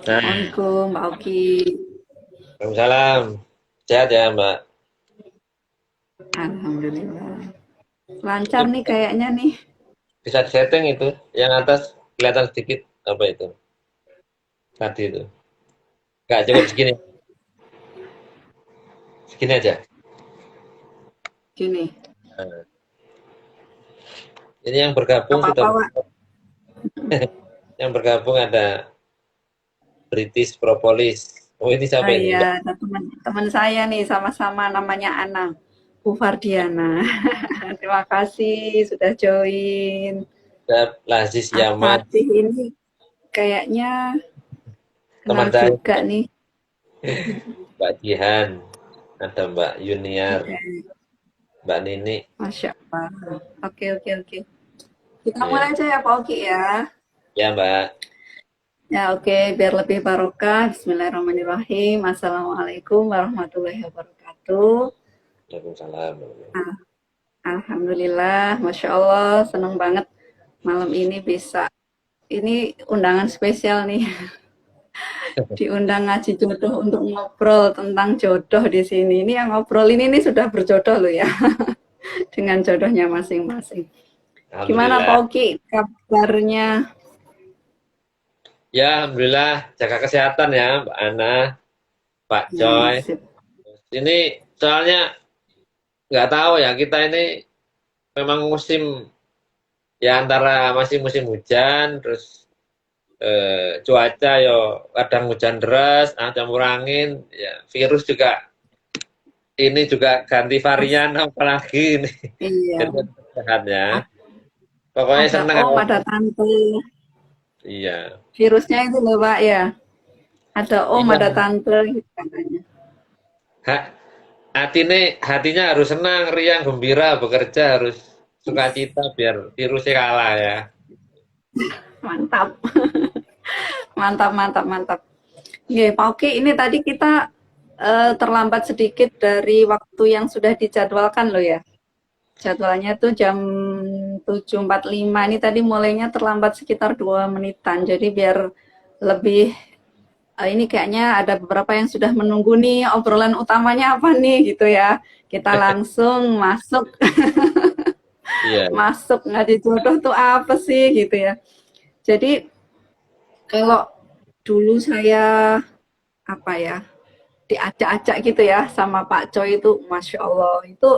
Nah, Assalamualaikum, Mbak Oki. Waalaikumsalam. Sehat ya, Mbak? Alhamdulillah. Lancar Itu nih kayaknya nih. bisa setting itu. Yang atas kelihatan sedikit apa itu? Tadi itu. Nggak cukup segini. Segini aja. Gini, Nah, ini yang bergabung sudah apa-apa, Wak? yang bergabung ada British Propolis. Oh, ini Oh siapa ini, iya, Mbak? ada teman saya nih, sama-sama namanya Ana. Bu Fardiana. Terima kasih sudah join. Ada Lazis Yaman, Fatih ini kayaknya kenal teman saya, juga nih. Mbak Jihan, ada Mbak Yuniar, Oke, Mbak Nini. Masya Allah. Oke, oke, oke. Kita mulai Ya, aja ya, Pak Oki ya. ya Mbak. Ya oke, biar lebih barokah. Bismillahirrahmanirrahim. Assalamualaikum warahmatullahi wabarakatuh. Waalaikumsalam. Ah, Alhamdulillah, Masya Allah, seneng banget malam ini bisa. Ini undangan spesial nih, diundang ngaji jodoh untuk ngobrol tentang jodoh di sini. Ini yang ngobrol ini nih sudah berjodoh loh ya, dengan jodohnya masing-masing. Gimana Pak Alhamdulillah. Oki, kabarnya? Ya, Alhamdulillah. Jaga kesehatan ya, Mbak Ana, Pak Ya, Coy. sip. Ini soalnya nggak tahu ya, kita ini memang musim ya antara masih musim hujan, terus cuaca yo kadang hujan deras, campur angin, ya virus juga ini juga ganti varian apalagi ini. Iya, Jadi sehat ya. Pokoknya ada seneng om, aku. ada tante. Iya. Virusnya itu loh Pak ya. Ada om, Iya. ada tante gitu katanya. Hak hatinya harus senang, riang, gembira, bekerja harus sukacita biar virusnya kalah ya. Mantap, mantap, mantap, mantap. Oke, Pak Oki, ini tadi kita terlambat sedikit dari waktu yang sudah dijadwalkan loh ya. Jadwalnya tuh jam 7.45. Ini tadi mulainya terlambat sekitar 2 menitan. Jadi biar lebih ini kayaknya ada beberapa yang sudah menunggu nih obrolan utamanya apa nih gitu ya. Kita langsung masuk Iya. masuk ngaji jodoh tuh apa sih gitu ya. Jadi kalau dulu saya apa ya diajak-ajak gitu ya sama Pak Choi itu, masya Allah itu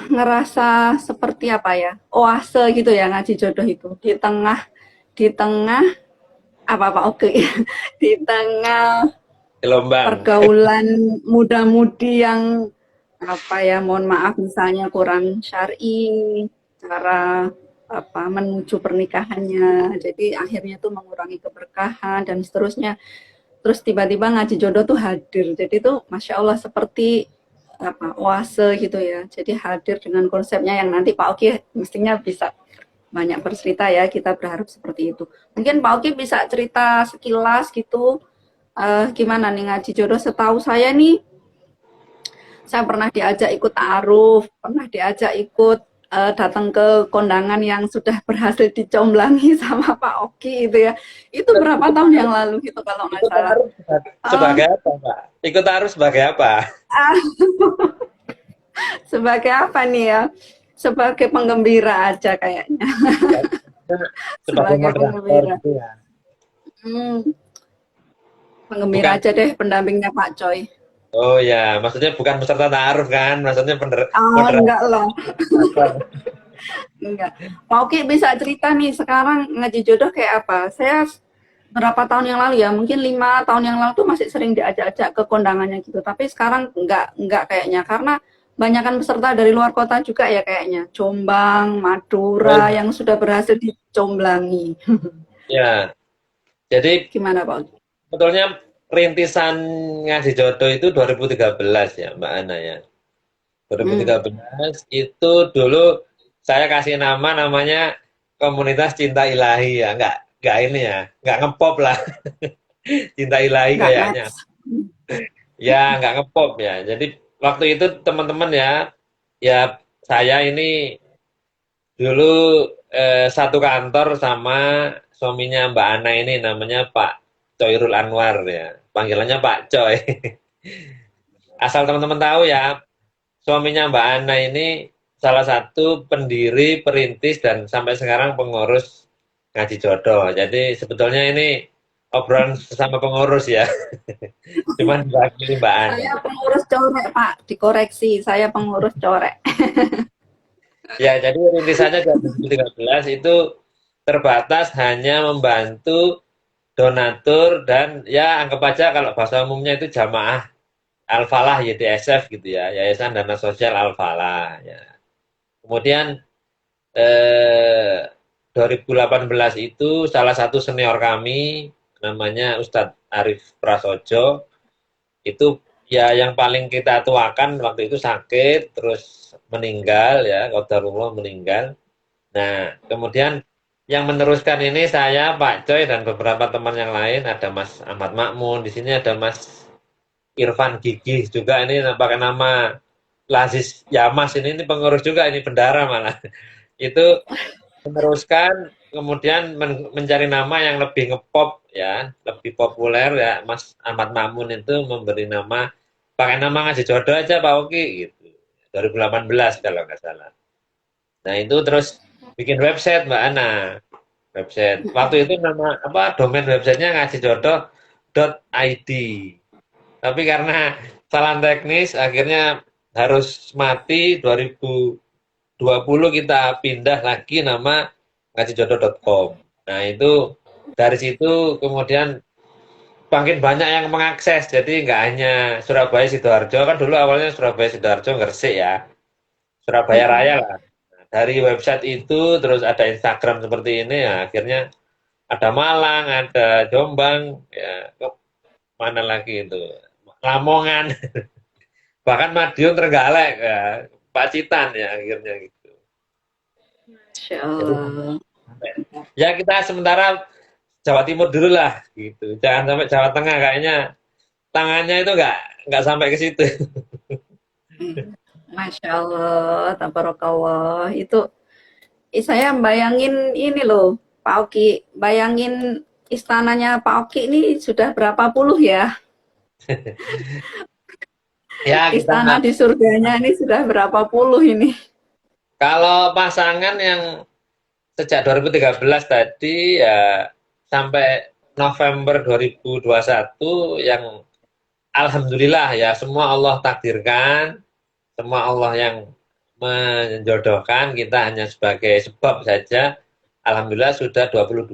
ngerasa seperti apa ya oase gitu ya ngaji jodoh itu di tengah apa Pak Oke di tengah Gelombang. pergaulan muda-mudi yang apa ya mohon maaf misalnya kurang syar'i cara apa menuju pernikahannya jadi akhirnya tuh mengurangi keberkahan dan seterusnya terus tiba-tiba ngaji jodoh tuh hadir jadi tuh masya Allah seperti apa oase gitu ya jadi hadir dengan konsepnya yang nanti Pak Oki mestinya bisa banyak bercerita ya kita berharap seperti itu mungkin Pak Oki bisa cerita sekilas gitu gimana nih ngaji jodoh setahu saya nih saya pernah diajak ikut ta'aruf pernah diajak ikut datang ke kondangan yang sudah berhasil dicomblangi sama Pak Oki itu ya itu berapa tahun yang lalu gitu kalau nggak Ikut salah. arus Eh, sebagai apa, Pak? Ikut arus sebagai apa? ah, sebagai apa nih ya? Sebagai penggembira aja kayaknya. Sebagai Sebagai moderator penggembira. gitu ya. Hmm, penggembira Bukan. aja deh pendampingnya Pak Coy. Oh ya, maksudnya bukan peserta taaruf kan? Maksudnya Oh, enggak moderator. loh. Enggak. Pak Oki bisa cerita nih sekarang ngaji jodoh kayak apa? Saya berapa tahun yang lalu ya, mungkin 5 tahun yang lalu tuh masih sering diajak-ajak ke kondangannya gitu. Tapi sekarang enggak kayaknya karena banyakkan peserta dari luar kota juga ya kayaknya. Jombang, Oh Madura yang sudah berhasil dicomblangi. ya, jadi Gimana Pak Oki? sebetulnya rintisan ngaji jodoh itu 2013 ya, Mbak Ana ya. Hmm. 2013 itu dulu saya kasih namanya Komunitas Cinta Ilahi ya, nggak ini ya, nggak ngepop lah, Cinta Ilahi Enggak kayaknya. match. Ya, nggak ngepop ya. Jadi waktu itu teman-teman ya, ya saya ini dulu satu kantor sama suaminya Mbak Ana ini namanya Pak. Coirul Anwar ya. Panggilannya Pak Coy. Asal teman-teman tahu ya, suaminya Mbak Ana ini salah satu pendiri, perintis, dan sampai sekarang pengurus ngaji jodoh. Jadi sebetulnya ini obrolan sesama pengurus ya. Cuman diwakili Mbak Ana. Saya pengurus corek, Pak. Dikoreksi, saya pengurus corek. Ya, jadi rintisannya 2013 itu terbatas hanya membantu donatur dan ya anggap aja kalau bahasa umumnya itu jamaah Al-Falah YDSF gitu ya, Yayasan Dana Sosial Al-Falah ya. Kemudian 2018 itu salah satu senior kami namanya Ustadz Arif Prasojo itu ya yang paling kita tuakan waktu itu sakit terus meninggal ya, qadarullah meninggal. Nah, kemudian yang meneruskan ini saya, Pak Coy, dan beberapa teman yang lain, ada Mas Ahmad Makmun, di sini ada Mas Irfan Gigih juga, ini pakai nama Lazis Yamas, ini pengurus juga, ini bendara malah. Itu meneruskan, kemudian mencari nama yang lebih ngepop, ya, lebih populer, ya, Mas Ahmad Makmun itu memberi nama, pakai nama ngaji jodoh aja Pak Oki, gitu. 2018 kalau nggak salah. Nah itu terus bikin website Mbak Ana, website. Waktu itu nama apa domain websitenya ngajijodoh.id. Tapi karena kesalahan teknis akhirnya harus mati 2020 kita pindah lagi nama ngajijodoh.com. Nah itu dari situ kemudian makin banyak yang mengakses. Jadi nggak hanya Surabaya Sidoarjo kan dulu awalnya Surabaya Sidoarjo Gresik ya, Surabaya Raya lah. Dari website itu terus ada Instagram seperti ini ya akhirnya ada Malang, ada Jombang, ya mana lagi itu Lamongan, bahkan Madiun Trenggalek ya, Pacitan ya akhirnya gitu. Masya Jadi Allah. ya kita sementara Jawa Timur dulu lah gitu, jangan sampai Jawa Tengah kayaknya tangannya itu nggak sampai ke situ. Masya Allah, tabarakallah. Itu saya bayangin ini loh, Pak Oki. Bayangin istananya Pak Oki ini sudah berapa puluh ya? Ya Istana kita di surganya ini sudah berapa puluh ini? kalau pasangan yang sejak 2013 tadi ya sampai November 2021 yang alhamdulillah ya semua Allah takdirkan, semua Allah yang menjodohkan, kita hanya sebagai sebab saja. Alhamdulillah sudah 22,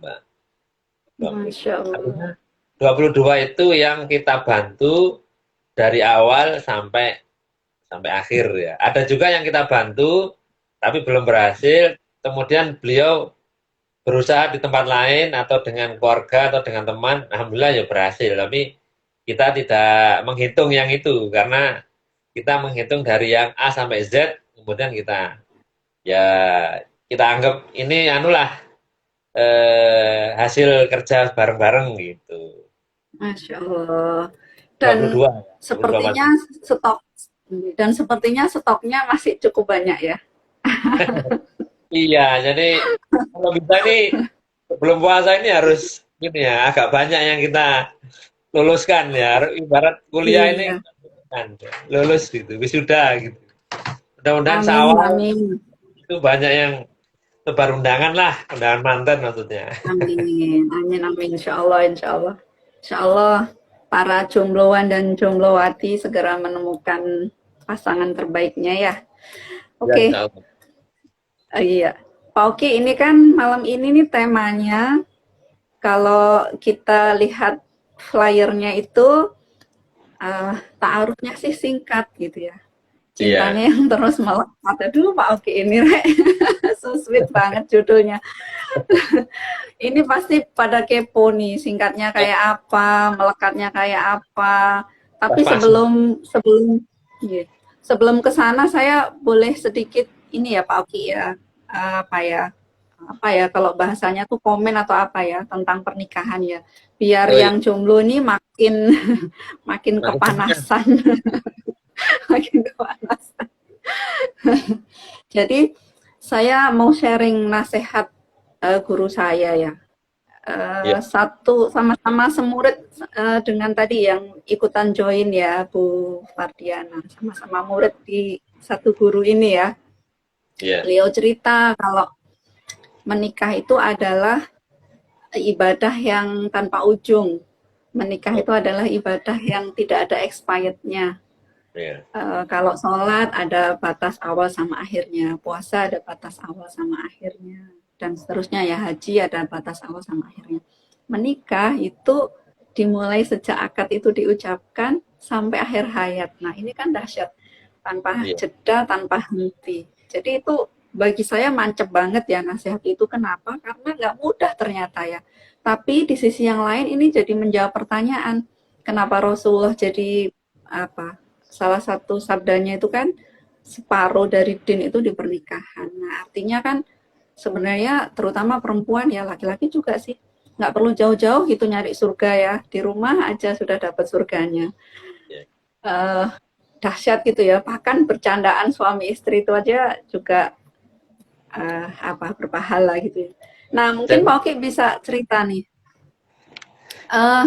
Mbak. 22. Masya Artinya Allah. 22 itu yang kita bantu dari awal sampai sampai akhir ya. Ada juga yang kita bantu tapi belum berhasil. Kemudian beliau berusaha di tempat lain atau dengan keluarga atau dengan teman, alhamdulillah ya berhasil. Tapi kita tidak menghitung yang itu karena kita menghitung dari yang A sampai Z, kemudian kita ya kita anggap ini anulah hasil kerja bareng-bareng gitu. Masya Allah. Dan 22, 22 sepertinya stok sepertinya stoknya masih cukup banyak ya. Iya, jadi kalau kita ini sebelum puasa ini harus ini ya agak banyak yang kita luluskan ya. Ibarat kuliah ini Iya. kan lulus gitu, wisuda gitu. Mudah-mudahan Amin, sawal amin. itu banyak yang tebar undangan lah, undangan mantan maksudnya. Amin, amin, amin. Insya Allah, insya Allah. Insya Allah, para jombloan dan jomblowati segera menemukan pasangan terbaiknya ya. Ya, Oke, insya Allah. iya. Pak Oki, ini kan malam ini nih temanya, kalau kita lihat flyernya itu, ta'arufnya sih singkat gitu ya. Iya. Cintanya yang terus melekat. Aduh, Pak Oki ini, Rek. So sweet banget judulnya. Ini pasti pada kepo nih, singkatnya kayak apa, melekatnya kayak apa. Tapi Pas. iya, sebelum ke sana saya boleh sedikit ini ya Pak Oki ya, apa ya kalau bahasanya tuh komen atau apa ya tentang pernikahan ya. Biar Oh, iya. yang jomblo ini makin makin kepanasan, makin kepanasan. Jadi saya mau sharing nasihat guru saya ya. Ya, Satu sama-sama semurid dengan tadi yang ikutan join ya Bu Fardiana, sama-sama murid di satu guru ini ya. ya, Beliau cerita kalau menikah itu adalah ibadah yang tanpa ujung. Menikah oh, itu adalah ibadah yang tidak ada expirednya. ya, Kalau sholat ada batas awal sama akhirnya, puasa ada batas awal sama akhirnya, dan seterusnya ya haji ada batas awal sama akhirnya. Menikah itu dimulai sejak akad itu diucapkan sampai akhir hayat. Nah ini kan dahsyat, tanpa ya, jeda, tanpa henti. Jadi itu bagi saya mancep banget ya nasihat itu. Kenapa? Karena nggak mudah ternyata ya. Tapi di sisi yang lain ini jadi menjawab pertanyaan, kenapa Rasulullah jadi apa? Salah satu sabdanya itu kan separuh dari din itu di pernikahan. Nah, artinya kan sebenarnya terutama perempuan ya, laki-laki juga sih, nggak perlu jauh-jauh gitu nyari surga ya, di rumah aja sudah dapat surganya. ya. Eh, Dahsyat gitu ya, bahkan bercandaan suami istri itu aja juga apa berpahala gitu ya. Nah, mungkin Jadi, Pak Oki bisa cerita nih, eh,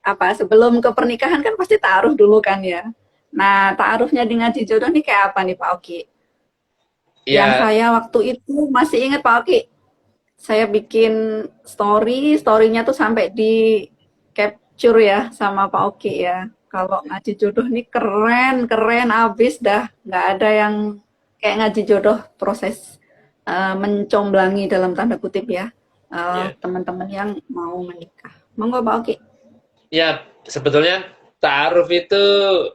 apa sebelum ke pernikahan kan pasti taruh dulu kan ya. Nah, taarufnya di ngaji jodoh nih kayak apa nih Pak Oki? Yang ya, saya waktu itu masih ingat Pak Oki, saya bikin story-nya tuh sampai di capture ya sama Pak Oki ya. Kalau ngaji jodoh nih keren, keren abis dah. Nggak ada yang kayak ngaji jodoh proses mencomblangi dalam tanda kutip ya ya, teman-teman yang mau menikah. Monggo Pak Oki. ya. Sebetulnya ta'aruf itu,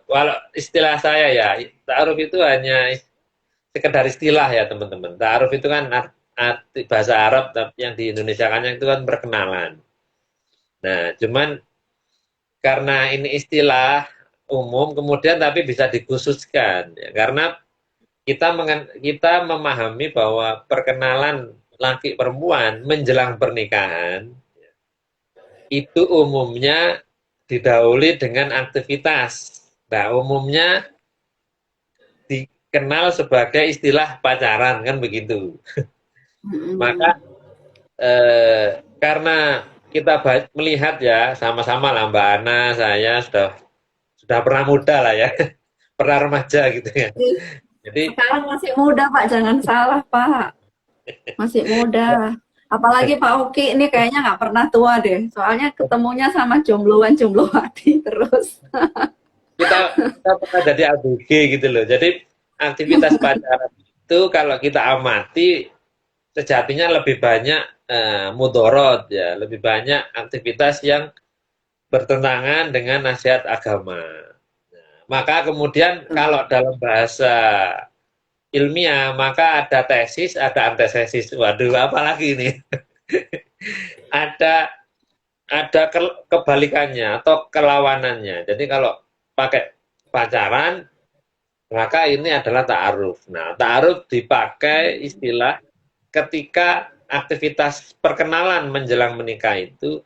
walau istilah saya ya, ta'aruf itu hanya sekedar istilah ya teman-teman. Ta'aruf itu kan arti bahasa Arab, tapi yang di Indonesia kan itu kan perkenalan. Nah, cuman karena ini istilah umum, kemudian tapi bisa dikhususkan, ya. Karena kita memahami bahwa perkenalan laki perempuan menjelang pernikahan itu umumnya didahului dengan aktivitas. Nah, umumnya dikenal sebagai istilah pacaran kan begitu. Maka Mm-mm. karena kita melihat ya sama-sama lah Mbak Ana, saya sudah pernah muda lah ya, pernah remaja gitu ya. Jadi Sekarang masih muda Pak, jangan salah Pak. Masih muda. Apalagi Pak Uki ini kayaknya nggak pernah tua deh. Soalnya ketemunya sama jombloan-jomblowati terus. kita pernah jadi ABG gitu loh. Jadi aktivitas pacaran itu kalau kita amati sejatinya lebih banyak mudorot ya, lebih banyak aktivitas yang bertentangan dengan nasihat agama. Maka kemudian kalau dalam bahasa ilmiah, maka ada tesis, ada antetesis. Waduh, apalagi ini? ada kebalikannya atau kelawanannya. Jadi kalau pakai pacaran, maka ini adalah ta'aruf. Nah, ta'aruf dipakai istilah ketika aktivitas perkenalan menjelang menikah itu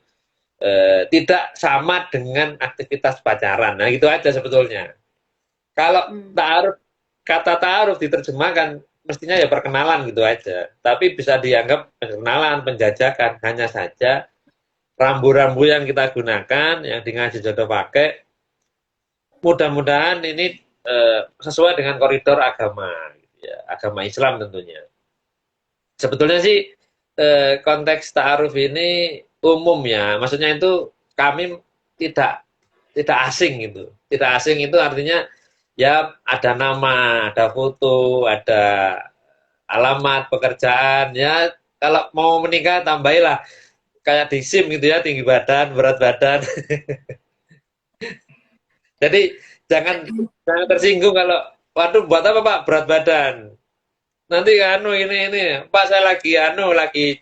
tidak sama dengan aktivitas pacaran. Nah, gitu aja sebetulnya. Kalau ta'aruf, kata ta'aruf diterjemahkan mestinya ya perkenalan gitu aja. Tapi bisa dianggap perkenalan, penjajakan. Hanya saja rambu-rambu yang kita gunakan, yang di ngaji jodoh pakai, mudah-mudahan ini sesuai dengan koridor agama, gitu ya, agama Islam tentunya. Sebetulnya sih konteks ta'aruf ini umum ya, maksudnya itu kami tidak tidak asing gitu. Tidak asing itu artinya ya ada nama, ada foto, ada alamat pekerjaan ya. Kalau mau menikah tambahilah kayak di SIM gitu ya, tinggi badan, berat badan. Jadi jangan tersinggung kalau waduh buat apa Pak berat badan. Nanti anu ini Pak saya lagi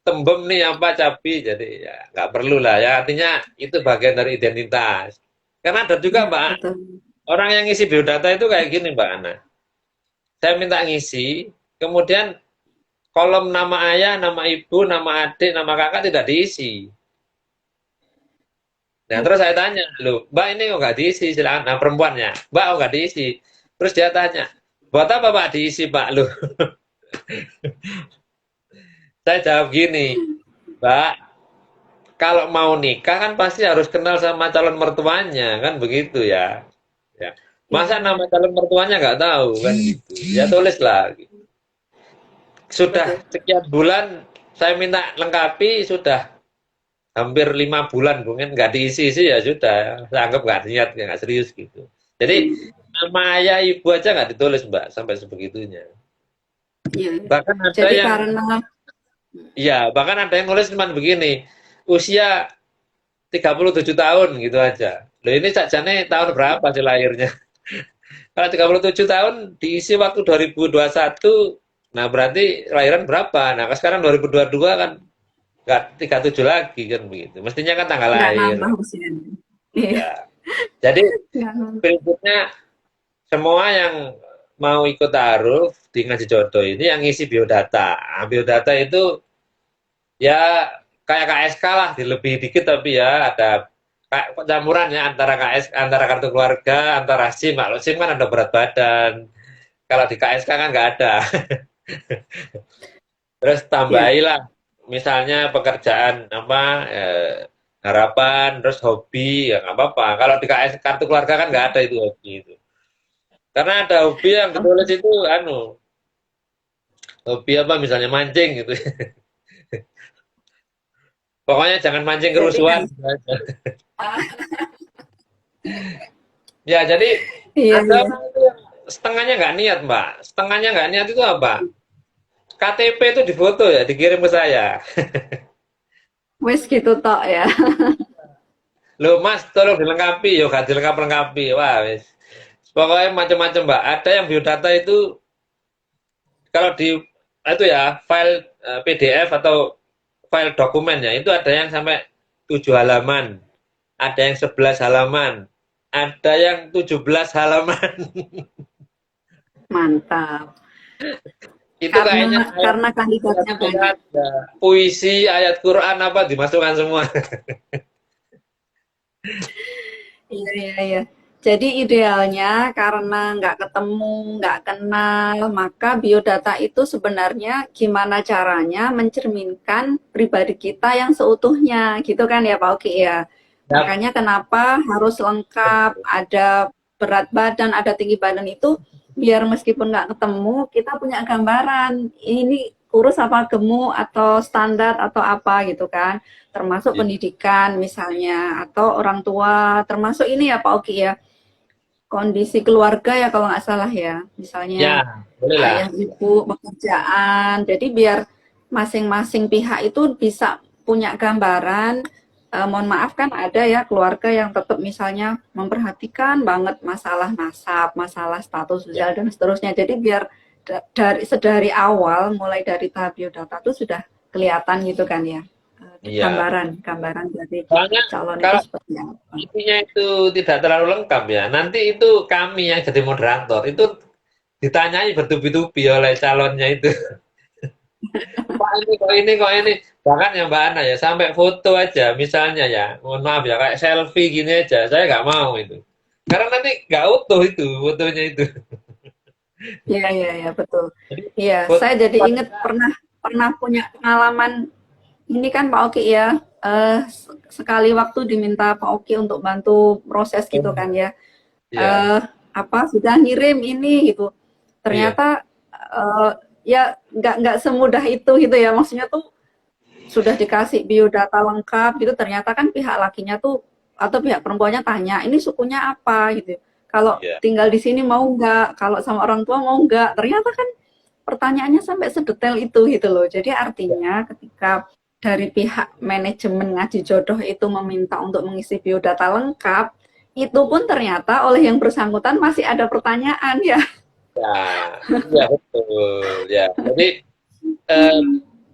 tembem nih apa cabi jadi ya nggak perlu lah ya artinya itu bagian dari identitas. Karena ada juga Iya, Mbak betul. orang yang ngisi biodata itu kayak gini Mbak Ana. Saya minta ngisi, kemudian kolom nama ayah, nama ibu, nama adik, nama kakak tidak diisi. Nah, terus saya tanya, loh, Mbak ini kok nggak diisi? Silakan. Nah, perempuannya, Mbak kok nggak diisi? Terus dia tanya, buat apa Pak diisi Pak? Loh, saya jawab gini, Mbak, kalau mau nikah kan pasti harus kenal sama calon mertuanya, kan begitu ya. Ya. Masa Iya, nama calon mertuanya nggak tahu kan gitu. Ya tulislah. Sudah betul. sekian bulan saya minta lengkapi, sudah hampir 5 bulan mungkin nggak diisi-isi ya sudah. Saya anggap nggak niat, ya nggak serius gitu. Jadi Hmm, nama ayah ibu aja nggak ditulis Mbak sampai sebegitunya. iya. Bahkan ada Jadi yang, karena ya bahkan ada yang nulis cuma begini, usia 37 tahun gitu aja. Loh ini sajane tahun berapa sih lahirnya? Kalau 37 tahun diisi waktu 2021, nah berarti lahiran berapa? Nah sekarang 2022 kan nggak 37 lagi kan begitu. Mestinya kan tanggal nggak lahir. nambah usianya. Iya, Ya. Jadi nggak nambah. berikutnya semua yang mau ikut taruh di ngaji jodoh ini yang ngisi biodata. Nah, biodata itu ya kayak KSK lah, lebih dikit tapi ya ada kayak campuran ya antara KS, antara kartu keluarga, antara SIM. Kalau SIM kan ada berat badan. Kalau di KSK kan nggak ada. Terus Iya. tambahilah misalnya pekerjaan apa, harapan, terus hobi ya nggak apa-apa. Kalau di KS kartu keluarga kan nggak ada itu hobi itu. Karena ada hobi yang ditulis itu anu, hobi apa misalnya mancing gitu. Pokoknya jangan mancing Jadi kan, kerusuhan. ah, Ya jadi iya, ada iya. orang itu yang setengahnya nggak niat Mbak. Setengahnya nggak niat itu apa? KTP itu difoto ya, dikirim ke saya. Wes gitu tok ya. Loh Mas, tolong dilengkapi. Yo gak dilengkapi. Wah, wis. Pokoknya macam-macam Mbak. Ada yang biodata itu kalau di itu ya file PDF atau file dokumennya itu ada yang sampai 7 halaman, ada yang 11 halaman, ada yang 17 halaman. Mantap. Itu Karena kayaknya karena kandidatnya banyak. ayat puisi, ayat Quran apa dimasukkan semua. Iya, iya, iya. Jadi idealnya karena nggak ketemu, nggak kenal, maka biodata itu sebenarnya gimana caranya mencerminkan pribadi kita yang seutuhnya, gitu kan ya Pak Oki ya. Ya, Makanya kenapa harus lengkap, ada berat badan, ada tinggi badan itu, biar meskipun nggak ketemu, kita punya gambaran, ini kurus apa gemuk, atau standar, atau apa gitu kan. Termasuk pendidikan misalnya, atau orang tua, termasuk ini ya Pak Oki ya, kondisi keluarga ya kalau nggak salah ya, misalnya ya, boleh lah. ayah ibu pekerjaan, jadi biar masing-masing pihak itu bisa punya gambaran. Mohon maaf kan ada ya keluarga yang tetap misalnya memperhatikan banget masalah nasab, masalah status Ya, sosial dan seterusnya, jadi biar dari sedari awal mulai dari tahap biodata itu sudah kelihatan gitu kan ya, iya. gambaran dari Soalnya calon itu kalau seperti apa. intinya itu tidak terlalu lengkap ya. Nanti itu kami yang jadi moderator itu ditanyai bertubi-tubi oleh calonnya itu. Kok ini, kok ini, kok ini. Bahkan ya Mbak Ana ya, sampai foto aja misalnya ya, mohon maaf ya, kayak selfie gini aja, saya nggak mau itu. Karena nanti nggak utuh itu fotonya itu. Iya, iya, iya, betul. Jadi Iya, foto saya jadi ingat pernah pernah punya pengalaman ini kan Pak Oki ya, sekali waktu diminta Pak Oki untuk bantu proses gitu kan ya, Iya, eh, apa sudah ngirim ini gitu, iya, ternyata ya nggak semudah itu gitu ya, maksudnya tuh sudah dikasih biodata lengkap gitu, ternyata kan pihak lakinya tuh atau pihak perempuannya tanya, ini sukunya apa gitu. Kalau iya, tinggal di sini mau nggak, kalau sama orang tua mau nggak. Ternyata kan pertanyaannya sampai sedetail itu gitu loh. Jadi artinya ketika dari pihak manajemen ngaji jodoh itu meminta untuk mengisi biodata lengkap, itu pun ternyata oleh yang bersangkutan masih ada pertanyaan ya. ya, iya betul. Ya, jadi eh,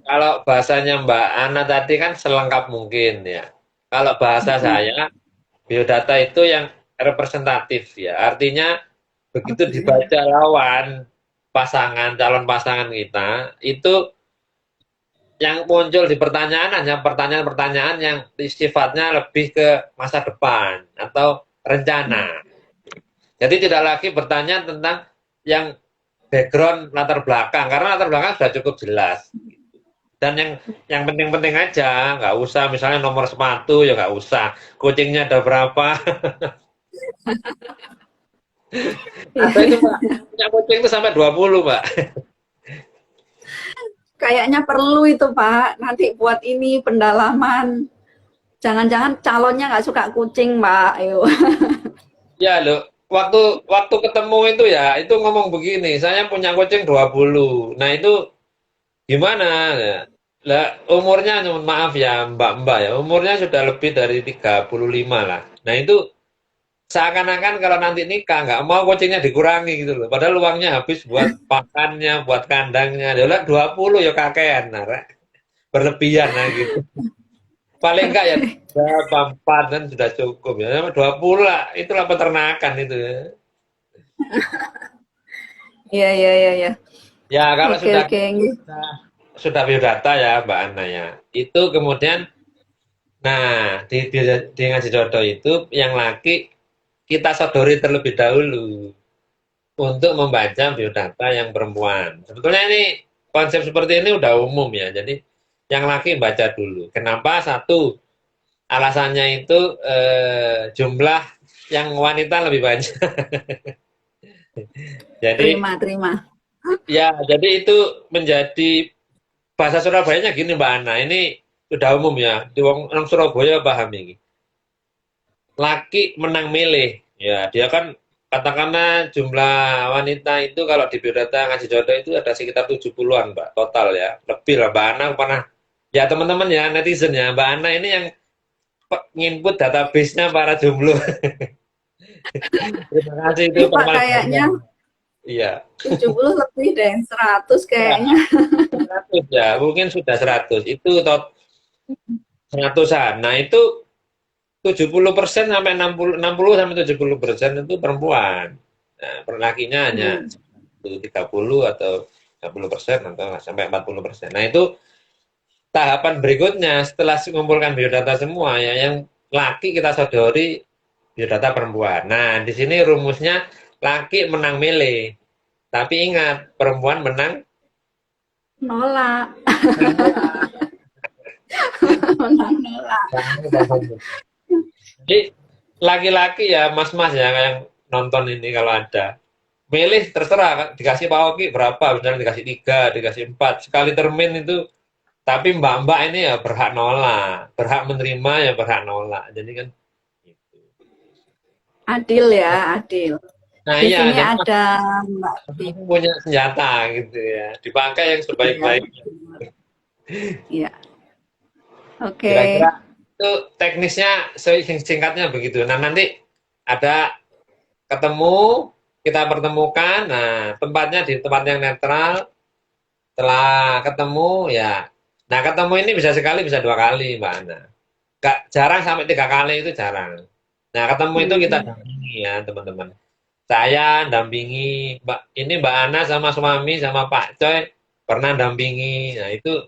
kalau bahasanya Mbak Ana tadi kan selengkap mungkin ya. Kalau bahasa saya, biodata itu yang representatif ya. Artinya begitu Oke. dibaca lawan pasangan, calon pasangan kita, itu yang muncul di pertanyaan hanya pertanyaan-pertanyaan yang sifatnya lebih ke masa depan atau rencana. Jadi tidak lagi bertanya tentang yang background latar belakang, karena latar belakang sudah cukup jelas. Dan yang penting-penting aja, nggak usah misalnya nomor sepatu ya nggak usah. Kucingnya ada berapa? Ada itu Mbak, punya kucing itu sampai 20 Mbak. Kayaknya perlu itu Pak, nanti buat ini pendalaman. Jangan-jangan calonnya nggak suka kucing Mbak, ayo. Ya loh, waktu waktu ketemu itu ya, itu ngomong begini, saya punya kucing 20. Nah itu gimana? Ya, lah umurnya, maaf ya Mbak-mbak ya, umurnya sudah lebih dari 35 lah. Nah itu seakan-akan kalau nanti nikah nggak mau kucingnya dikurangi gitu loh. Padahal uangnya habis buat pakannya, buat kandangnya. Ya udah 20 ya kakean, nah, Rek. Berlebihan nah gitu. Paling enggak ya 4 kan sudah cukup ya. 20 lah, itulah peternakan itu ya. Iya, iya, iya, iya. Ya kalau Oke, oke. sudah biodata ya Mbak Ana ya. Itu kemudian, nah di ngaji jodoh itu yang laki kita sodori terlebih dahulu untuk membaca biodata yang perempuan. Sebetulnya ini konsep seperti ini udah umum ya. Jadi yang laki baca dulu. Kenapa? Satu, alasannya itu jumlah yang wanita lebih banyak. Jadi Terima, terima. ya, jadi itu menjadi bahasa Surabayanya gini Mbak Ana. Ini udah umum ya. Di orang Surabaya paham ini. Laki menang milih. Ya, dia kan katakanlah jumlah wanita itu kalau di biodata ngaji jodoh itu ada sekitar 70-an, Mbak, total ya. Lebih lah Mbak Ana pernah ya teman-teman ya netizen ya, Mbak Ana ini yang nginput database-nya para jomblo. Terima kasih itu Ih, Pak, permasalahannya. kayaknya Iya. 70 lebih deh, 100 Ya, kayaknya. 100 ya, mungkin sudah 100. Itu tot 100-an. Nah, itu 70% sampai 60 sampai 70% itu perempuan. Nah, lakinya hanya Hmm. 30 atau 30% atau sampai 40%. Nah, itu tahapan berikutnya setelah mengumpulkan biodata semua ya, yang laki kita sodori biodata perempuan. Nah, di sini rumusnya laki menang milih. Tapi ingat, perempuan menang. Nolak. Menang nolak. Jadi laki-laki ya mas-mas ya yang nonton ini kalau ada. Milih terserah kan, dikasih Pak Oki berapa, misalnya dikasih 3, dikasih 4, sekali termin itu, tapi mbak-mbak ini ya berhak nolak, berhak menerima ya berhak nolak. Jadi kan gitu. Adil ya, adil. Nah Di iya, sini jadi ada Mbak Pi. masing-masing punya senjata gitu ya, dipakai yang Iya, sebaik-baiknya. betul. Iya. Oke. Kira-kira itu teknisnya singkatnya begitu. Nah nanti ada ketemu, kita pertemukan, nah tempatnya di tempat yang netral. Setelah ketemu ya, nah ketemu ini bisa sekali bisa 2 kali Mbak Ana. Gak, jarang sampai 3 kali itu jarang. Nah ketemu itu kita Hmm. dampingi ya teman-teman. Saya dampingi ini Mbak Ana sama suami sama Pak Coy pernah dampingi. Nah itu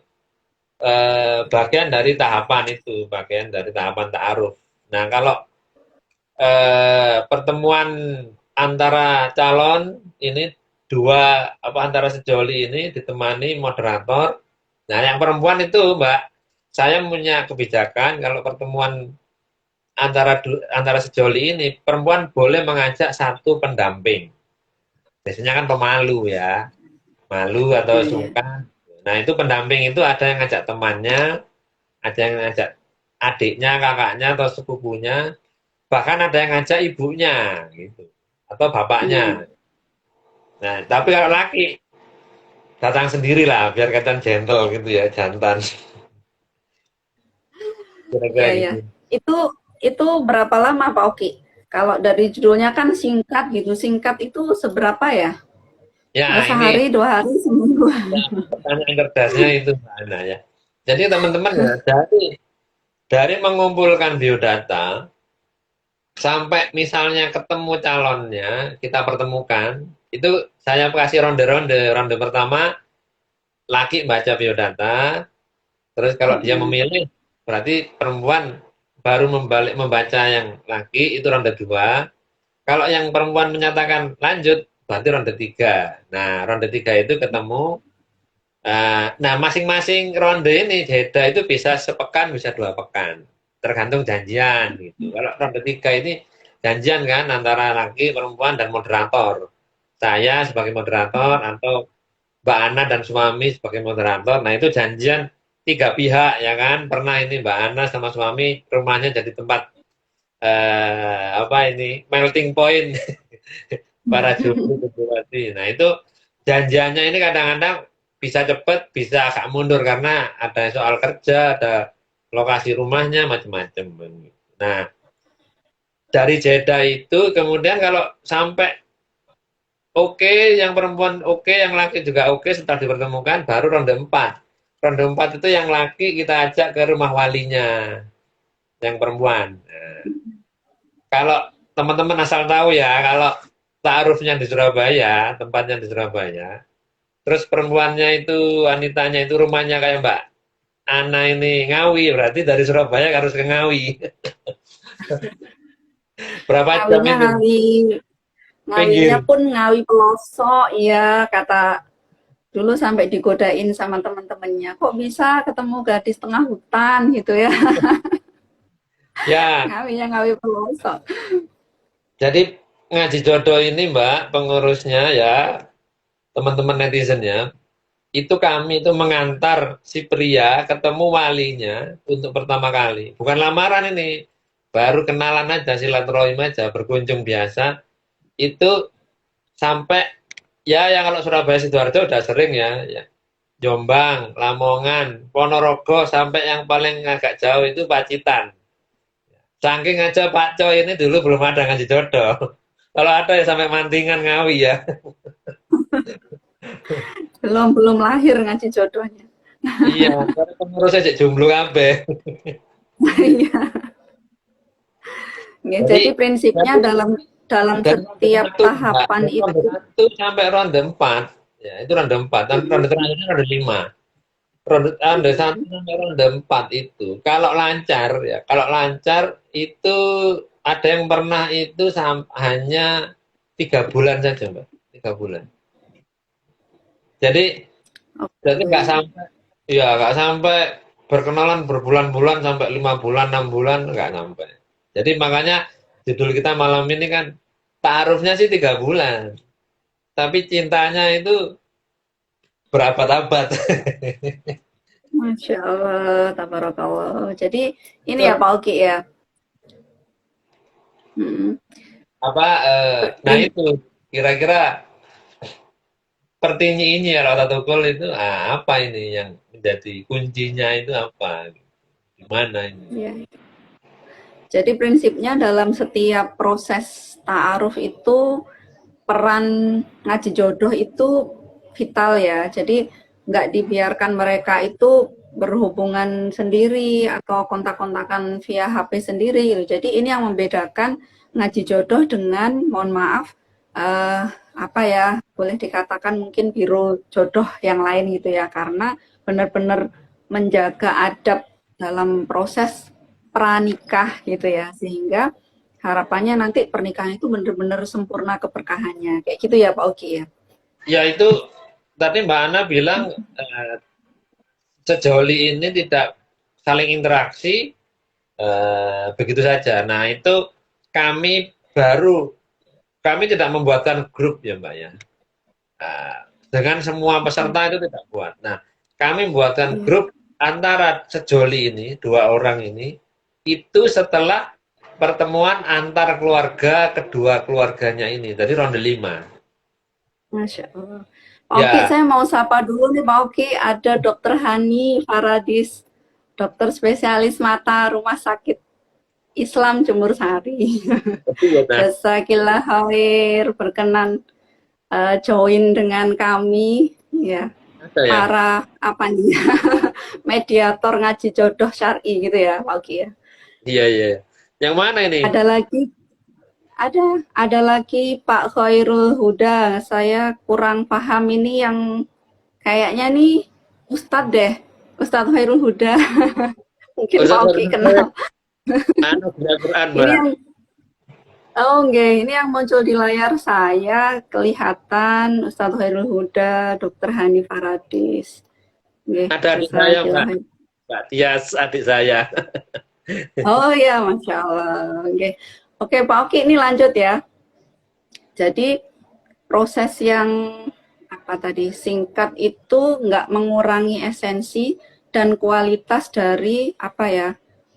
bagian dari tahapan itu, bagian dari tahapan ta'aruf. Nah kalau pertemuan antara calon ini dua apa antara sejoli ini ditemani moderator. Nah, yang perempuan itu, Mbak, saya punya kebijakan kalau pertemuan antara sejoli ini perempuan boleh mengajak satu pendamping. Biasanya kan pemalu ya, malu atau Iya, iya. sungkan. Nah, itu pendamping itu ada yang ngajak temannya, ada yang ngajak adiknya, kakaknya atau sepupunya, bahkan ada yang ngajak ibunya gitu atau Hmm. bapaknya. Nah, tapi kalau laki datang sendiri lah biar kelihatan gentle gitu ya, jantan. Kira-kira Iya, iya. gitu. Itu itu berapa lama Pak Oki? Kalau dari judulnya kan singkat gitu. Singkat itu seberapa ya? Ya, ini Sehari, 2 hari, seminggu. ya, pertanyaan cerdasnya itu Mbak Ana ya. Jadi teman-teman ya, dari mengumpulkan biodata sampai misalnya ketemu calonnya, kita pertemukan, itu saya kasih ronde-ronde. Ronde pertama, laki baca biodata, terus kalau dia Hmm. memilih, berarti perempuan baru membaca yang laki, itu ronde 2. Kalau yang perempuan menyatakan lanjut, berarti ronde 3. Nah, ronde 3 itu ketemu Nah, masing-masing ronde ini jeda itu bisa sepekan, bisa 2 pekan, tergantung janjian gitu. Kalau ronde 3 ini janjian kan antara laki, perempuan, dan moderator. Saya sebagai moderator atau Mbak Ana dan suami sebagai moderator. Nah, itu janjian 3 pihak ya kan. Pernah ini Mbak Ana sama suami rumahnya jadi tempat apa ini melting point para juri. Nah, itu janjiannya ini kadang-kadang bisa cepet, bisa agak mundur karena ada soal kerja, ada lokasi rumahnya, macam-macam. Nah, dari jeda itu kemudian kalau sampai oke, yang perempuan oke, yang laki juga oke setelah dipertemukan, baru ronde 4. Ronde 4 itu yang laki kita ajak ke rumah walinya, yang perempuan. Nah, kalau teman-teman asal tahu ya, kalau ta'arufnya di Surabaya, tempatnya di Surabaya, terus perempuannya itu, wanitanya itu rumahnya kayak Mbak Ana ini Ngawi, berarti dari Surabaya harus ke Ngawi. Berapa jam Ngawinya itu? ngawi, ngawinya Pinggir. pun ngawi pelosok, ya kata dulu sampai digodain sama teman-temannya. Kok bisa ketemu gadis tengah hutan gitu ya? Ya, Ngawinya ngawi pelosok. jadi ngaji jodoh ini Mbak, pengurusnya ya, teman-teman netizen ya, itu kami itu mengantar si pria ketemu walinya untuk pertama kali. Bukan lamaran ini, baru kenalan aja, silaturahim aja, berkunjung biasa. Itu sampai ya yang kalau Surabaya Sidoarjo udah sering ya, ya. Jombang, Lamongan, Ponorogo sampai yang paling agak jauh itu Pacitan. Saking aja Pak Coy ini dulu belum ada ngaji jodoh. Kalau ada ya sampai Mantingan Ngawi ya. Belum lahir ngaji jodohnya. Iya, karena pengurusnya cek jomblo kabeh. Iya. Ya, Jadi jadi prinsipnya dari dalam dalam dari ronde setiap satu Mbak, tahapan dari ronde itu. satu sampai ronde 4, ya itu ronde 4. Dan ronde terakhirnya ronde 5. Ronde 1 sampai ronde 4 itu kalau lancar ya, kalau lancar itu ada yang pernah itu hanya 3 bulan saja Mbak, 3 bulan. Jadi nggak Oke. sampai, ya nggak sampai berkenalan berbulan-bulan sampai 5 bulan, 6 bulan nggak sampai. Jadi makanya judul kita malam ini kan taarufnya sih 3 bulan, tapi cintanya itu berabad-abad. Masya Allah, tabarakallah. Jadi ini ya Itu Pak Oki ya. Hmm. apa? Nah itu kira-kira pertinyi ini ya Rautatukul itu apa ini yang menjadi kuncinya itu apa? Gimana ini? Ya. Jadi prinsipnya dalam setiap proses ta'aruf itu peran ngaji jodoh itu vital ya. Jadi nggak dibiarkan mereka itu berhubungan sendiri atau kontak-kontakan via HP sendiri gitu. Jadi ini yang membedakan ngaji jodoh dengan, mohon maaf, apa ya, boleh dikatakan mungkin biro jodoh yang lain gitu ya. Karena benar-benar menjaga adab dalam proses pranikah gitu ya. Sehingga harapannya nanti pernikahan itu benar-benar sempurna keberkahannya. Kayak gitu ya Pak Oki ya. Ya itu tadi Mbak Ana bilang sejauh ini tidak saling interaksi begitu saja. Nah itu kami baru kami tidak membuatkan grup ya Mbak ya. Dengan semua peserta itu tidak buat. Nah kami membuatkan Iya. grup antara sejoli ini 2 orang ini itu setelah pertemuan antar keluarga kedua keluarganya ini. Jadi ronde 5. Masya Allah. Pak Oki, Ya, saya mau sapa dulu nih Pak Oki. Ada Dokter Hani Faradis, dokter spesialis mata Rumah Sakit Islam Jemur Sari. betul ya. Nah, Jazakillah khair, berkenan join dengan kami, ya, ada ya. para apa nih, mediator ngaji jodoh syari gitu ya Pak Oki ya. Iya, iya. Yang mana ini? Ada lagi ada lagi Pak Khairul Huda. Saya kurang paham ini yang kayaknya nih Ustadz deh. Ustadz Khairul Huda. Mungkin Pak Ustaz Oki Hermawan, kenal. anu baca Quran, Ini Mbak. yang enggak, ini yang muncul di layar saya kelihatan Ustadz Khairul Huda, Dokter Hani Faradis. Nggih, Ada adik saya, jazakillah. Mbak Tias, adik saya. Oh ya, Masya Allah. Oke. Oke, Pak Oki, ini lanjut ya. Jadi proses yang apa tadi singkat itu nggak mengurangi esensi dan kualitas dari apa ya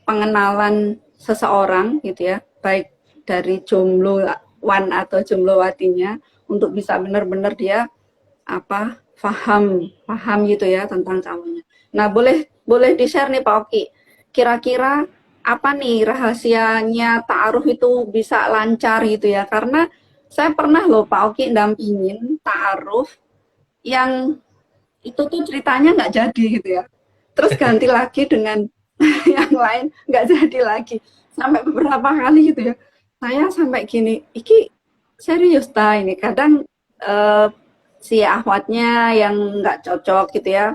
pengenalan seseorang gitu ya, baik dari jomblo wan atau jomblo-watinya untuk bisa benar-benar dia apa paham gitu ya tentang calonnya. Nah, boleh boleh di-share nih Pak Oki. Kira-kira apa nih rahasianya ta'aruf itu bisa lancar gitu ya? Karena saya pernah loh Pak Oki dampingin ta'aruf yang itu tuh ceritanya nggak jadi gitu ya. Terus ganti lagi dengan yang lain nggak jadi lagi. Sampai beberapa kali gitu ya. Saya sampai gini, iki serius ta ini. Kadang eh, si ahwatnya yang nggak cocok gitu ya.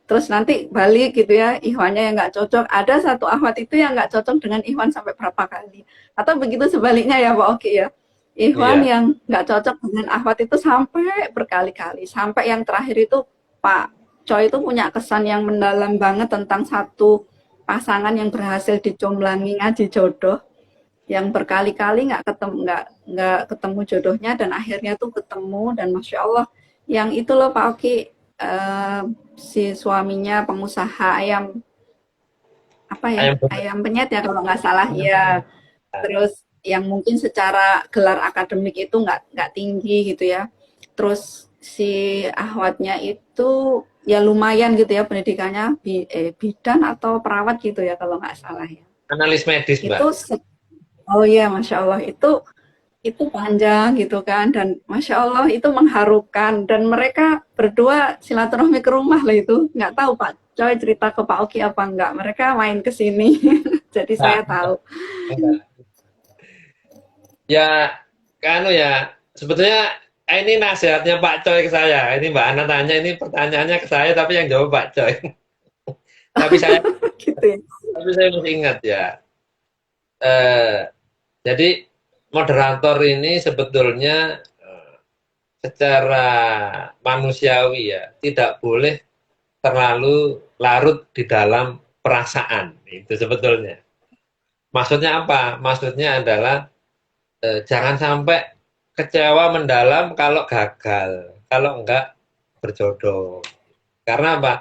Terus nanti balik gitu ya, ihwannya yang nggak cocok. Ada satu ahwat itu yang nggak cocok dengan ihwan sampai berapa kali. Atau begitu sebaliknya ya Pak Oki ya. Ihwan Iya. yang nggak cocok dengan ahwat itu sampai berkali-kali. Sampai yang terakhir itu Pak Choi itu punya kesan yang mendalam banget tentang satu pasangan yang berhasil dicomlangi ngaji jodoh yang berkali-kali nggak ketemu jodohnya dan akhirnya tuh ketemu dan masya Allah yang itu loh Pak Oki si suaminya pengusaha ayam apa ya Ayam bener. ayam penyet ya kalau nggak salah ya terus yang mungkin secara gelar akademik itu nggak tinggi gitu ya terus si ahwatnya itu ya lumayan gitu ya pendidikannya bidan atau perawat gitu ya kalau nggak salah ya Analis medis, itu Mbak. oh iya masya Allah itu panjang gitu kan dan masya Allah itu mengharukan dan mereka berdua silaturahmi ke rumah lah itu nggak tahu Pak Coy cerita ke Pak Oki apa enggak mereka main ke sini jadi saya Nah, tahu. ya, kanu ya, sebetulnya ini nasihatnya Pak Coy ke saya. Ini Mbak Ana tanya, ini pertanyaannya ke saya, tapi yang jawab Pak Coy. Tapi saya, Gitu ya. tapi saya masih ingat ya. Eh, jadi moderator ini sebetulnya secara manusiawi ya tidak boleh terlalu larut di dalam perasaan itu sebetulnya. Maksudnya apa? Maksudnya adalah jangan sampai kecewa mendalam kalau gagal, kalau enggak berjodoh. Karena apa?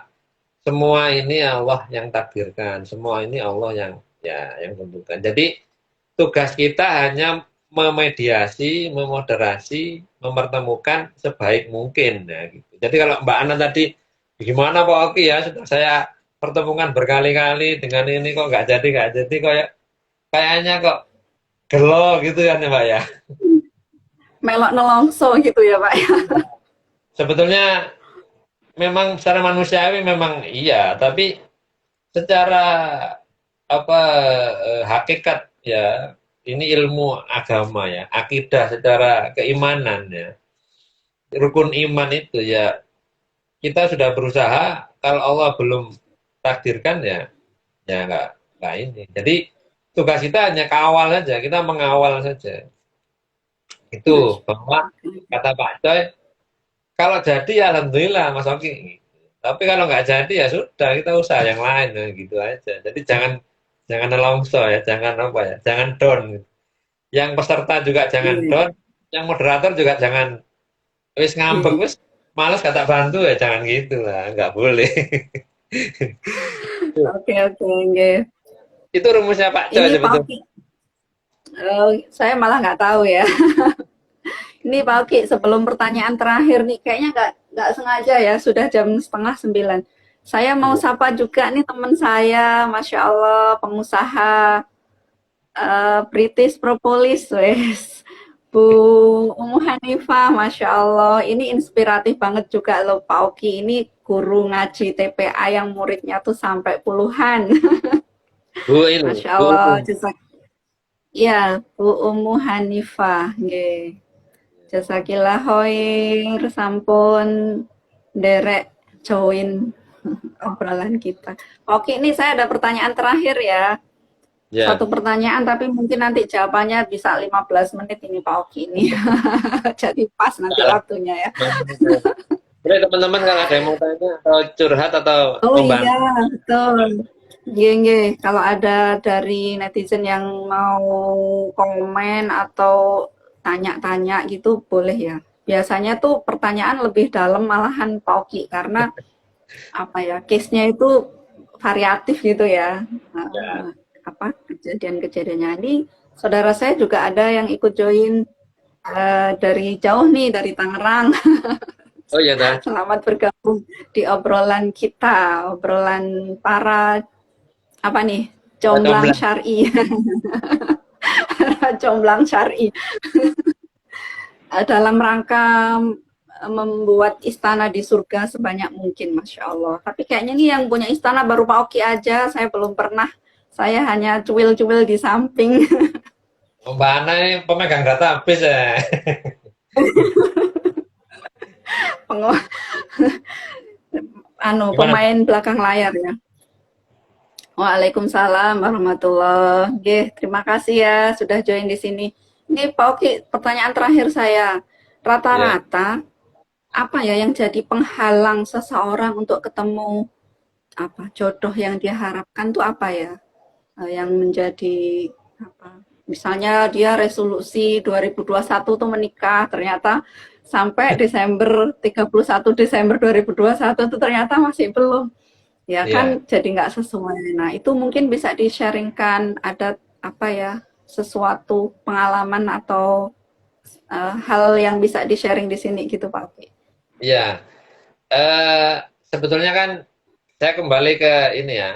Semua ini Allah yang takdirkan, semua ini Allah yang yang tentukan. Jadi tugas kita hanya memediasi, memoderasi, mempertemukan sebaik mungkin. Ya, gitu. Jadi kalau Mbak Ana tadi, gimana Pak Oki ya, sudah saya pertemukan berkali-kali dengan ini kok nggak jadi, kayaknya kok gelo gitu kan ya Mbak ya. Melok nelongso gitu ya Pak ya. Sebetulnya memang secara manusiawi memang iya, tapi secara apa hakikat ya ini ilmu agama ya, akidah secara keimanan ya, rukun iman itu ya kita sudah berusaha kalau Allah belum takdirkan ya nggak ini. Jadi tugas kita hanya kawal saja, kita mengawal saja. Itu bahwa kata Pak Coy, kalau jadi ya alhamdulillah Mas Oki. Tapi kalau nggak jadi ya sudah kita usaha yang lain ya, gitu aja. Jadi jangan jangan nelongso ya, jangan apa ya, jangan down. Yang peserta juga jangan Iya, down, yang moderator juga jangan wis ngambek iya. wis males kata bantu ya jangan gitu lah, nggak boleh. Oke oke oke. Itu rumusnya Pak Coy Ini Pak sebetulnya. Oki, saya malah nggak tahu ya. Ini Pak Oki, sebelum pertanyaan terakhir nih, kayaknya nggak sengaja ya, sudah jam setengah 9. Saya mau Iya. sapa juga nih teman saya, Masya Allah, pengusaha British Propolis, wes. Bu Umu Hanifah, Masya Allah, ini inspiratif banget juga loh Pak Oki. Ini guru ngaji TPA yang muridnya tuh sampai puluhan. Bu ini, Masya Bu Allah, Umum. ya Bu Umu Hanifah, nggih. Jazakillah khair, sampun derek join obrolan kita. Oke, ini saya ada pertanyaan terakhir ya. Satu Ya, pertanyaan tapi mungkin nanti jawabannya bisa 15 menit ini Pak Oki ini. Jadi pas nanti waktunya ya. Boleh teman-teman kalau ada yang mau tanya atau curhat atau Oh membantu. iya, betul. Nggih, nggih. Kalau ada dari netizen yang mau komen atau tanya-tanya gitu, boleh ya. Biasanya tuh pertanyaan lebih dalam malahan Pak Oki, karena apa ya, case-nya itu variatif gitu ya. Ya. Apa kejadian-kejadiannya ini, saudara saya juga ada yang ikut join dari jauh nih, dari Tangerang. Oh ya dah. Selamat bergabung di obrolan kita, obrolan para apa nih, Kita comblang comblang. syar'i. Comblang syar'i. Dalam rangka membuat istana di surga sebanyak mungkin, Masya Allah. Tapi kayaknya nih yang punya istana baru Pak Oki aja, saya belum pernah. Saya hanya cuil-cuil di samping. Mbak Ana ini pemegang database ya. Gimana? Pemain belakang layar ya. Waalaikumsalam warahmatullahi. Oke, terima kasih ya sudah join di sini. Ini Pak Oki, pertanyaan terakhir saya. Ya. Rata-rata apa ya yang jadi penghalang seseorang untuk ketemu apa jodoh yang dia harapkan tuh apa ya? Yang menjadi apa? Misalnya dia resolusi 2021 tuh menikah, ternyata sampai Desember 31 Desember 2021 tuh ternyata masih belum. Ya Iya. kan jadi nggak sesuai. Nah, itu mungkin bisa di-sharingkan ada apa ya, sesuatu pengalaman atau hal yang bisa di-sharing di sini gitu Pak Oki. Iya. Eh sebetulnya kan saya kembali ke ini ya,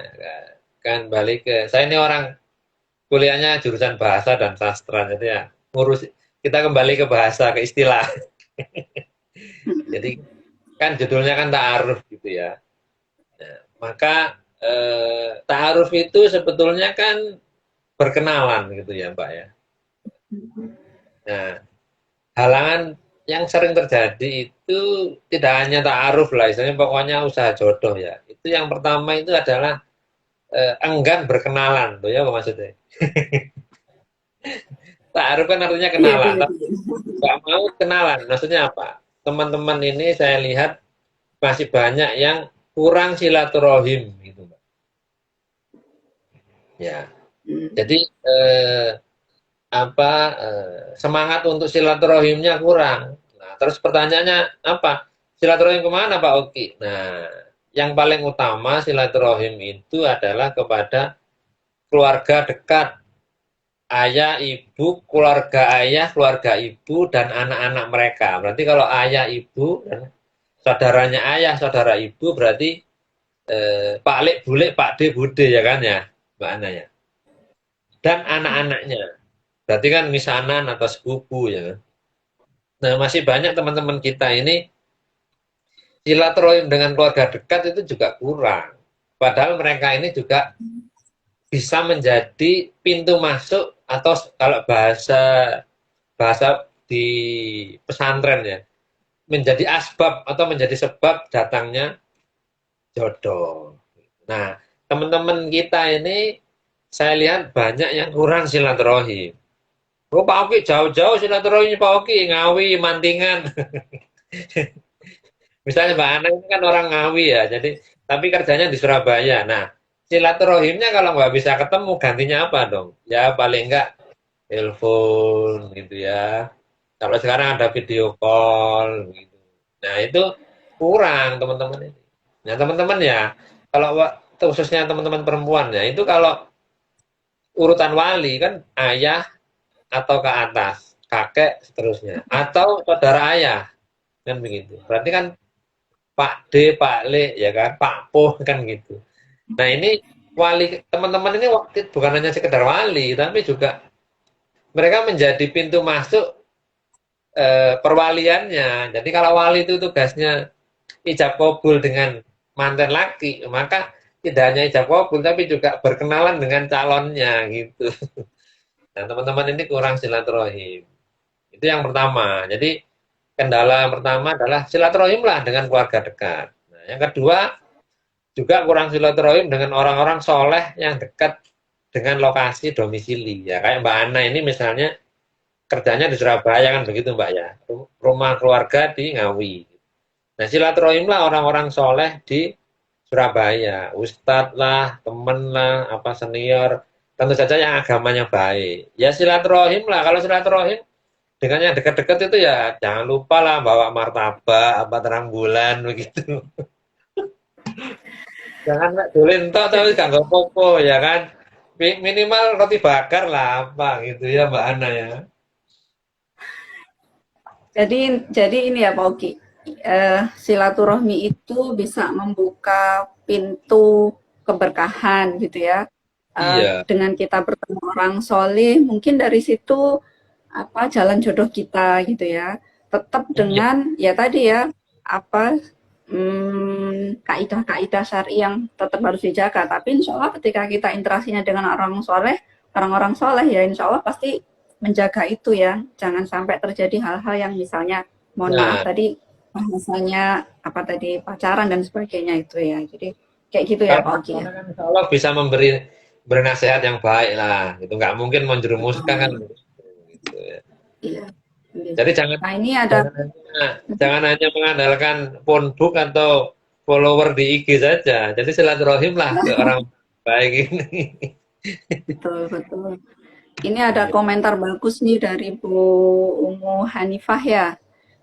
kembali ke saya ini orang kuliahnya jurusan bahasa dan sastra gitu ya. Ngurus kita kembali ke bahasa, ke istilah. Jadi kan judulnya kan ta'aruf gitu ya. Nah, maka ta'aruf itu sebetulnya kan berkenalan gitu ya, Mbak ya. Nah, halangan yang sering terjadi itu tidak hanya ta'aruf lah, istilahnya pokoknya usaha jodoh ya. Itu yang pertama itu adalah enggan berkenalan, tuh ya apa maksudnya? Ta'aruf kan artinya Iya, kenalan, iya, tapi iya. nggak mau kenalan. Maksudnya apa? Teman-teman ini saya lihat masih banyak yang kurang silaturahim gitu, Mbak. Ya, Hmm. jadi apa semangat untuk silaturahimnya kurang. Nah, terus pertanyaannya apa? Silaturahim kemana Pak Oki? Nah, yang paling utama silaturahim itu adalah kepada keluarga dekat, ayah, ibu, keluarga ibu, dan anak-anak mereka. Berarti kalau ayah, ibu, dan saudaranya ayah, saudara ibu, berarti Pak Lek, Bulek, Pak D, Bude ya kan ya, Mbak Ana ya. Dan anak-anaknya. Berarti kan misanan atau sepupu ya kan. Nah, masih banyak teman-teman kita ini silaturahim dengan keluarga dekat itu juga kurang. Padahal mereka ini juga bisa menjadi pintu masuk atau kalau bahasa bahasa di pesantren ya, menjadi asbab atau menjadi sebab datangnya jodoh. Nah, teman-teman kita ini saya lihat banyak yang kurang silaturahim. Oh, Pak Oki jauh-jauh silaturahimnya Pak Oki, Ngawi, Mantingan. Misalnya Mbak Ana ini kan orang Ngawi ya, jadi tapi kerjanya di Surabaya. Nah, silaturahimnya kalau nggak bisa ketemu, gantinya apa dong? Ya paling nggak telepon gitu ya. Kalau sekarang ada video call gitu. Nah, itu kurang teman-teman ini. Nah, teman-teman ya, kalau khususnya teman-teman perempuan ya, itu kalau urutan wali kan ayah atau ke atas, kakek seterusnya, atau saudara ayah kan begitu. Berarti kan Pak D, Pak Le, ya kan, Pak Po kan gitu. Nah ini wali teman-teman ini waktu bukan hanya sekedar wali, tapi juga mereka menjadi pintu masuk perwaliannya. Jadi kalau wali itu tugasnya ijab kabul dengan mantan laki, maka tidak hanya ijab kabul, tapi juga berkenalan dengan calonnya gitu. Nah teman-teman ini kurang silaturahim. Itu yang pertama. Jadi kendala yang pertama adalah silaturahim lah dengan keluarga dekat. Nah, yang kedua juga kurang silaturahim dengan orang-orang soleh yang dekat dengan lokasi domisili. Ya kayak Mbak Ana ini misalnya kerjanya di Surabaya kan begitu Mbak ya. Rumah keluarga di Ngawi. Nah, silaturahim lah orang-orang soleh di Surabaya, ustadz lah, temen lah, apa senior, tentu saja yang agamanya baik. Ya silaturahim lah, kalau silaturahim dengan yang dekat-dekat itu ya jangan lupa lah bawa martabak, apa terang bulan begitu. Jangan mek dolen tok tapi gak nggo popo ya kan. Minimal roti bakar lah apa gitu ya Mbak Ana ya. Jadi ini ya Pak Oki, silaturahmi itu bisa membuka pintu keberkahan gitu ya. Iya, Dengan kita bertemu orang soleh, mungkin dari situ apa jalan jodoh kita gitu ya. Tetap iya. dengan ya tadi ya apa kaidah-kaidah syari yang tetap harus dijaga. Tapi insya Allah ketika kita interaksinya dengan orang soleh, orang-orang soleh ya insya Allah pasti menjaga itu ya. Jangan sampai terjadi hal-hal yang misalnya, mohon maaf Nah, tadi bahasanya apa tadi pacaran dan sebagainya itu ya. Jadi kayak gitu ya kalau Pak Oki ya. Ana kan insya Allah bisa memberi nasihat yang baik lah. Itu nggak mungkin menjerumuskan kan gitu ya. Iya. Jadi jangan Nah ini ada jangan hanya jangan hanya mengandalkan phonebook atau follower di IG saja. Jadi silaturahim lah ke orang baik ini. betul betul. Ini ada Iya. komentar bagus nih dari Bu Umu Hanifah ya.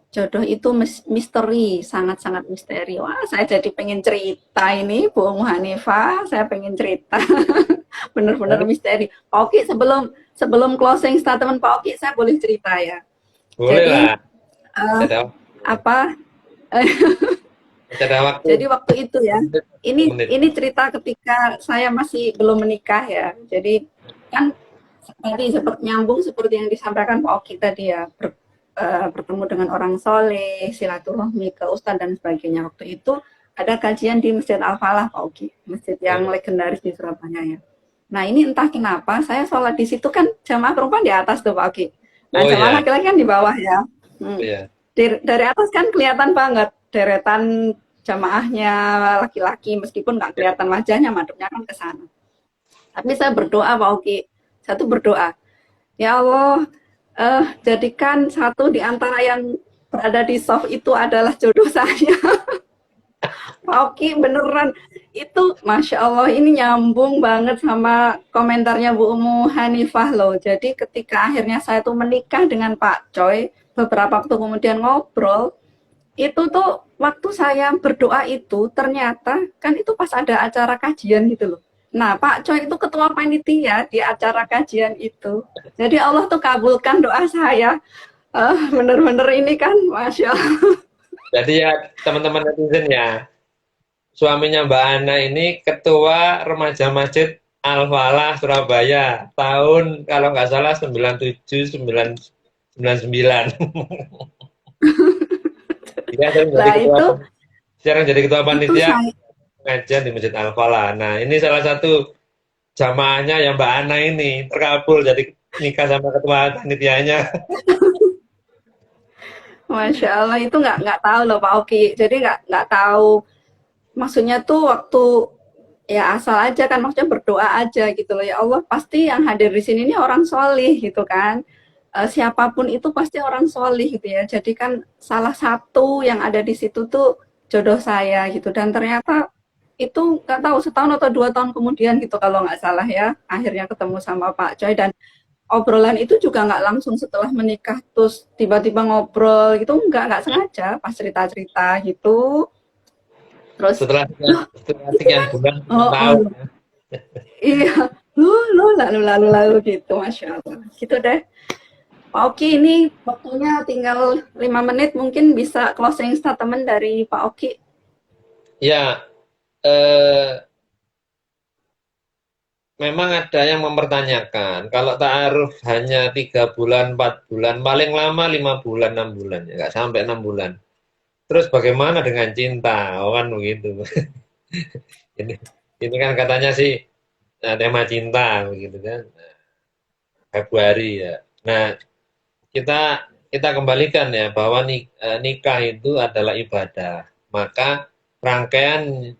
Jodoh itu misteri, sangat-sangat misteri. Wah, saya jadi pengen cerita ini, Bu Umu Hanifah. Saya pengen cerita. Bener-bener Nanti misteri. Pak Oki, sebelum sebelum closing statement Pak Oki, saya boleh cerita ya. boleh Jadi lah. eh, Ada apa? ada waktu Jadi waktu itu ya, ini menit. ini cerita ketika saya masih belum menikah ya. Jadi kan tadi seperti nyambung seperti yang disampaikan Pak Oki tadi ya, bertemu dengan orang soleh, silaturahmi ke Ustadz dan sebagainya. Waktu itu ada kajian di Masjid Al-Falah Pak Oki, masjid yang legendaris di Surabaya ya. Nah ini entah kenapa saya sholat di situ kan jamaah perempuan di atas tuh Pak Oki. Nah Oh jamaah ya, laki-laki kan di bawah ya. oh Hmm. ya. Dari atas kan kelihatan banget deretan jamaahnya laki-laki meskipun nggak kelihatan wajahnya madepnya kan ke sana. Tapi saya berdoa Pak Oki, saya tuh berdoa, ya Allah, jadikan satu di antara yang berada di soft itu adalah jodoh saya. Pak Oki beneran itu Masya Allah ini nyambung banget sama komentarnya Bu Umu Hanifah loh. Jadi ketika akhirnya saya tuh menikah dengan Pak Coy, beberapa waktu kemudian ngobrol, itu tuh waktu saya berdoa itu ternyata kan itu pas ada acara kajian gitu loh. Nah, Pak Coy itu ketua panitia di acara kajian itu. Jadi Allah tuh kabulkan doa saya. Bener-bener ini kan, Masya Allah. Jadi ya teman-teman netizen ya, suaminya Mbak Ana ini ketua remaja Masjid Al-Falah Surabaya tahun kalau nggak salah 97 99. Dia Lah sekarang jadi ketua itu panitia saya, pengajian di Masjid Al-Falah. Nah, ini salah satu jamaahnya yang Mbak Ana ini terkabul jadi nikah sama ketua panitianya. Masya Allah itu nggak tahu loh Pak Oki. Jadi nggak tahu. Maksudnya tuh waktu ya asal aja kan maksudnya berdoa aja gitu loh ya Allah pasti yang hadir di sini ini orang solih gitu kan. Siapapun itu pasti orang solih gitu ya. Jadi kan salah satu yang ada di situ tuh jodoh saya gitu dan ternyata itu nggak tahu setahun atau 2 tahun kemudian gitu kalau nggak salah ya akhirnya ketemu sama Pak Coy dan obrolan itu juga nggak langsung setelah menikah terus tiba-tiba ngobrol gitu nggak sengaja pas cerita-cerita gitu terus Setelah loh setelah itu sekian kan bulan oh, tahun. oh iya lu lalu gitu Masya Allah gitu deh Pak Oki ini waktunya tinggal 5 menit mungkin bisa closing statement dari Pak Oki. Ya, eh, memang ada yang mempertanyakan kalau ta'aruf hanya 3 bulan, 4 bulan, paling lama 5 bulan, 6 bulan, ya nggak sampai 6 bulan. Terus bagaimana dengan cinta? Oh kan begitu. Ini, ini kan katanya sih tema cinta begitu kan. Februari ya. Nah, kita kita kembalikan ya bahwa nikah itu adalah ibadah. Maka rangkaian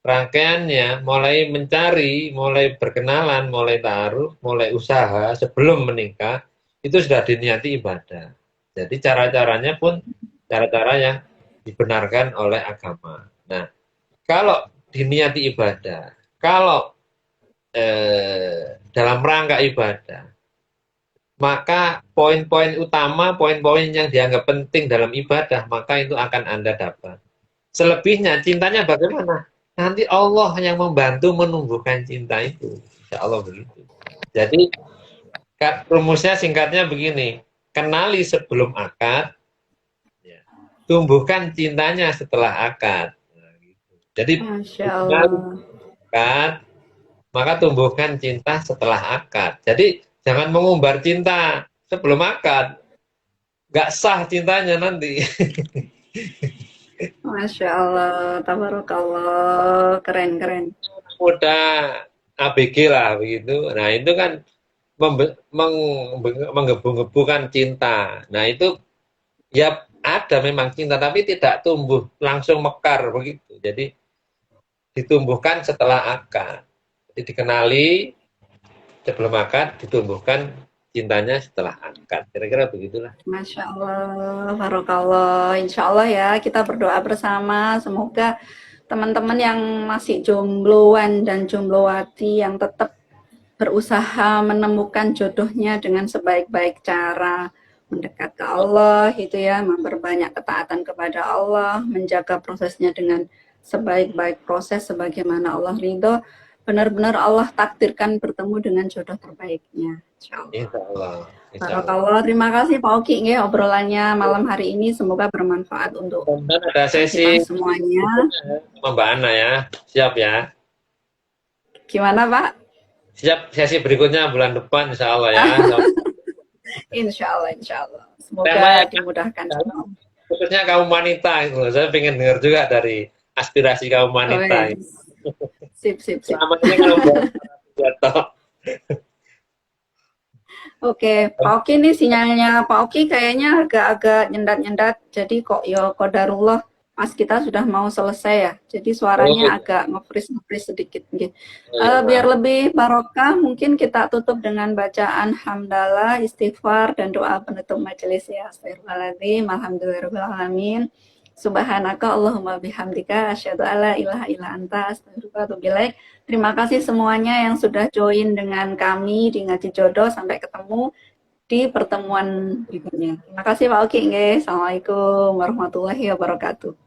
rangkaiannya mulai mencari, mulai berkenalan, mulai taruh, mulai usaha sebelum menikah itu sudah diniati ibadah. Jadi cara-caranya pun cara-cara yang dibenarkan oleh agama. Nah, kalau diniati ibadah, kalau dalam rangka ibadah, maka poin-poin utama, poin-poin yang dianggap penting dalam ibadah, maka itu akan Anda dapat. Selebihnya, cintanya bagaimana? Nanti Allah yang membantu menumbuhkan cinta itu. Insya Allah begitu. Jadi, rumusnya singkatnya begini. Kenali sebelum akad, ya. Tumbuhkan cintanya setelah akad. Nah, gitu. Jadi, Masya kenali Allah. akad, maka tumbuhkan cinta setelah akad. Jadi, jangan mengumbar cinta sebelum akad. Nggak sah cintanya nanti. Masya Allah, tabarakallah, keren-keren. Muda ABG lah begitu. Nah itu kan menggebu-gebukan cinta. Nah itu ya ada memang cinta tapi tidak tumbuh langsung mekar begitu. Jadi ditumbuhkan setelah akad. Jadi dikenali sebelum akad, ditumbuhkan cintanya setelah akad. Kira-kira begitulah. Masya Allah, barakallah. Insya Allah ya, kita berdoa bersama. Semoga teman-teman yang masih jombloan dan jomblowati yang tetap berusaha menemukan jodohnya dengan sebaik-baik cara, mendekat ke Allah gitu ya, memperbanyak ketaatan kepada Allah, menjaga prosesnya dengan sebaik-baik proses sebagaimana Allah ridho, benar-benar Allah takdirkan bertemu dengan jodoh terbaiknya. Insya Allah. Insya Allah. Insya Allah. Barakallah. Terima kasih Pak Oki ya, obrolannya malam hari ini semoga bermanfaat untuk Dan ada kita sesi semuanya. sama Mbak Ana ya. Siap ya. Gimana Pak? Siap sesi berikutnya bulan depan insya Allah ya. Insya Allah, insya Allah. Semoga Temanya dimudahkan semua. khususnya kaum wanita itu. Saya pengen dengar juga dari aspirasi kaum Oh, wanita. yes. Sip, sip, sip. Selama ini kalau jatuh. Oke, Pak Oki nih sinyalnya Pak Oki kayaknya agak-agak nyendat-nyendat. Jadi kok ya qadarullah pas kita sudah mau selesai ya. Jadi suaranya agak nge-freeze sedikit. Biar lebih barokah, mungkin kita tutup dengan bacaan hamdalah, istighfar, dan doa penutup majelis ya. Astagfirullahaladzim, alhamdulillahirrahmanirrahim. Subhanaka Allahumma bihamdika asyhadu alla ilaha illa anta astaghfiruka wa atubu ilaik. Terima kasih semuanya yang sudah join dengan kami di Ngaji Jodoh. Sampai ketemu di pertemuan berikutnya. Terima kasih Pak Oki. Assalamualaikum warahmatullahi wabarakatuh.